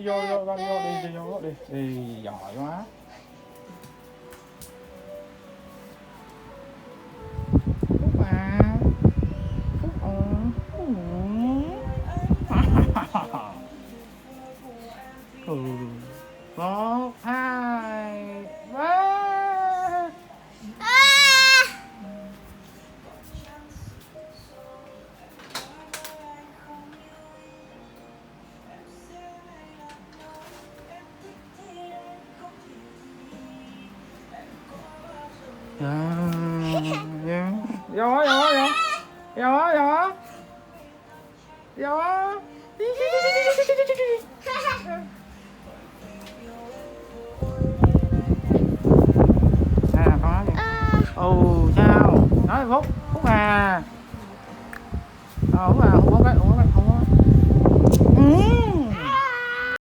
vô con vô đi giỏi quá. Phúc à, Phúc một hai ba. Vô à, có gì? Sao nói Phúc Phúc à, Phúc à, không có cái không có